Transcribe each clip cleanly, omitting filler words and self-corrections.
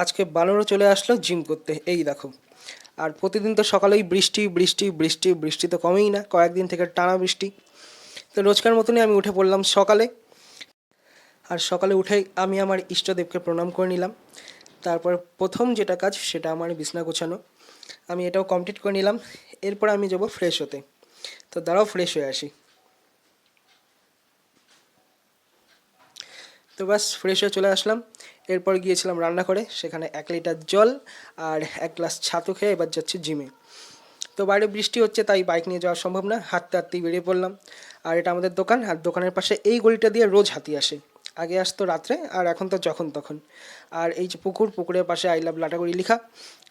আজকে বানরও চলে আসলো জিম করতে, এই দেখো। আর প্রতিদিন তো সকালেই বৃষ্টি বৃষ্টি বৃষ্টি বৃষ্টি তো কমেই না, কয়েকদিন থেকে টানা বৃষ্টি। তো রোজকার মতনই আমি উঠে পড়লাম সকালে। আর সকালে উঠেই আমি আমার ইষ্টদেবকে প্রণাম করে নিলাম। তারপর প্রথম যেটা কাজ সেটা আমার বিছনা গোছানো, আমি এটাও কমপ্লিট করে নিলাম। এরপর আমি যাব ফ্রেশ হতে। তো দাঁড়াও ফ্রেশ হয়ে আসি। তো বাস ফ্রেশ হয়ে চলে আসলাম। এরপর গিয়েছিলাম রান্নাঘরে, সেখানে 1 লিটার জল আর 1 গ্লাস ছাতু খেয়ে এবার যাচ্ছি জিমে। তো বাইরে বৃষ্টি হচ্ছে, তাই বাইক নিয়ে যাওয়া সম্ভব না, হাঁটতে হাঁটতেই বেরিয়ে পড়লাম। আর এটা আমাদের দোকান, আর দোকানের পাশে এই গলিটা দিয়ে রোজ হাতি আসে। আগে আসতো রাত্রে, আর এখন তো যখন তখন। আর এই যে পুকুর, পুকুরের পাশে আই লাভ লাটাগুড়ি লেখা।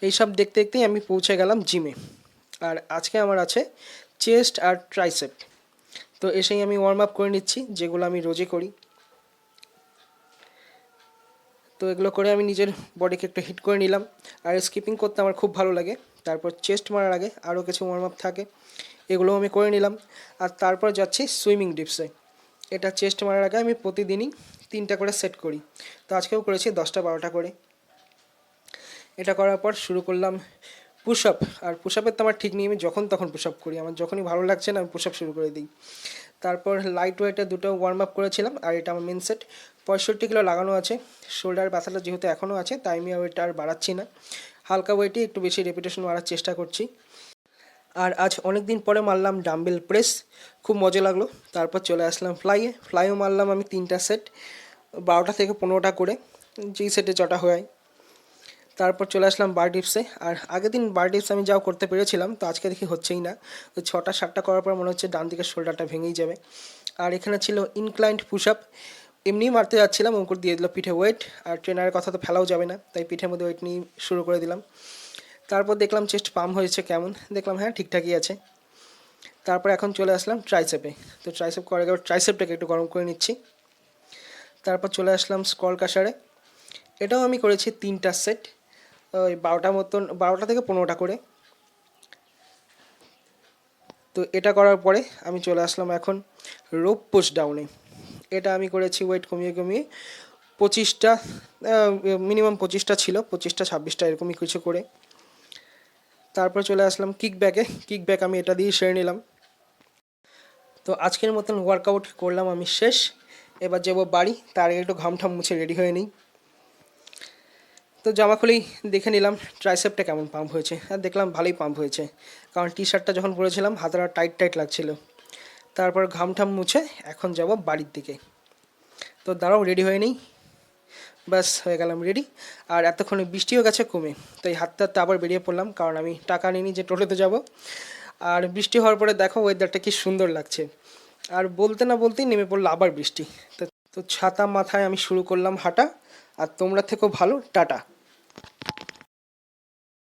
এইসব দেখতে দেখতেই আমি পৌঁছে গেলাম জিমে। আর আজকে আমার আছে চেস্ট আর ট্রাইসেপ। তো এসেই আমি ওয়ার্ম আপ করে নিচ্ছি, যেগুলো আমি রোজই করি। তো এগুলো করে আমি নিজের বডিকে একটু হিট করে নিলাম। আর স্কিপিং করতে আমার খুব ভালো লাগে। তারপর চেস্ট মারার আগে আরও কিছু ওয়ার্ম আপ থাকে, এগুলোও আমি করে নিলাম। আর তারপর যাচ্ছি সুইমিং ডিপসে। এটা চেস্ট মারার আগে আমি প্রতিদিনই 3টা করে সেট করি। তো আজকেও করেছি 10টা 12টা করে। এটা করার পর শুরু করলাম পুশ আপ। আর পুশ আপের তো আমার ঠিক নেই, আমি যখন তখন পুশ আপ করি, আমার যখনই ভালো লাগছে না আমি পুশ আপ শুরু করে দিই। তারপর লাইট ওয়েটে দুটো ওয়ার্ম আপ করেছিলাম, আর এটা আমার মেন সেট। 65 কিলো লাগানো আছে। শোল্ডার ব্যথাটা যেহেতু এখনও আছে, তাই আমি ওয়েটটা আর বাড়াচ্ছি না। হালকা ওয়েটে একটু বেশি রেপিটেশন মারার চেষ্টা করছি। আর আজ অনেক দিন পরে মারলাম ডাম্বেল প্রেস, খুব মজা লাগলো। তারপর চলে আসলাম ফ্লাইও মারলাম আমি 3টা সেট, 12টা থেকে 15টা করে, যেই সেটে চটা হয়। তারপর চলে আসলাম বার ডিপসে। আর আগের দিন বার ডিপস আমি যাও করতে পেরেছিলাম, তো আজকে দেখি হচ্ছেই না। তো 6টা 7টা করার পর মনে হচ্ছে ডান দিকের শোল্ডারটা ভেঙেই যাবে। আর এখানে ছিল ইনক্লাইন্ড পুশ আপ, এমনিই মারতে যাচ্ছিলাম, অঙ্কুর দিয়ে দিল পিঠে ওয়েট। আর ট্রেনারের কথা তো ফেলাও যাবে না, তাই পিঠের মধ্যে ওয়েট নিয়ে শুরু করে দিলাম। তারপর দেখলাম চেস্ট পাম্প হয়েছে কেমন, দেখলাম হ্যাঁ ঠিকঠাকই আছে। তারপর এখন চলে আসলাম ট্রাইসেপে। তো ট্রাইসেপ করার আগে ট্রাইসেপটাকে একটু গরম করে নিচ্ছি। তারপর চলে আসলাম স্কল কাসারে। এটাও আমি করেছি 3টা সেট, ওই 12টা মতন, 12টা থেকে 15টা করে। তো এটা করার পরে আমি চলে আসলাম এখন রোপ পুশ ডাউনে। এটা আমি করেছি ওয়েট কমিয়ে কমিয়ে 25টা, মিনিমাম 25টা ছিল, 25টা 26টা এরকমই কিছু করে। তারপর চলে আসলাম কিক ব্যাকে। কিক ব্যাক আমি এটা দিয়ে সেরে নিলাম। তো আজকের মতন ওয়ার্কআউট করলাম আমি শেষ। এবার যাবো বাড়ি, তার আগে একটু ঘাম ঠাম মুছে রেডি হয়ে নিই। তো জামা খুলেই দেখে নিলাম ট্রাইসেপটা কেমন পাম্প হয়েছে, আর দেখলাম ভালোই পাম্প হয়েছে, কারণ টি শার্টটা যখন পরেছিলাম হাতটা টাইট টাইট লাগছিল। তারপর ঘাম ঠাম মুছে এখন যাব বাড়ির দিকে। তো দাঁড়াও রেডি হয়ে নিই। ব্যাস হয়ে গেলাম রেডি। আর এতক্ষণে বৃষ্টিও গেছে কমে, তাই হাঁটতে হাঁটতে আবার বেরিয়ে পড়লাম, কারণ আমি টাকা নিইনি যে টোটোতে যাব। আর বৃষ্টি হওয়ার পরে দেখো ওয়েদারটা কি সুন্দর লাগছে। আর বলতে না বলতেই নেমে পড়লো আবার বৃষ্টি। তো তো ছাতা মাথায় আমি শুরু করলাম হাঁটা। আর তোমরা থেকেও ভালো, টাটা।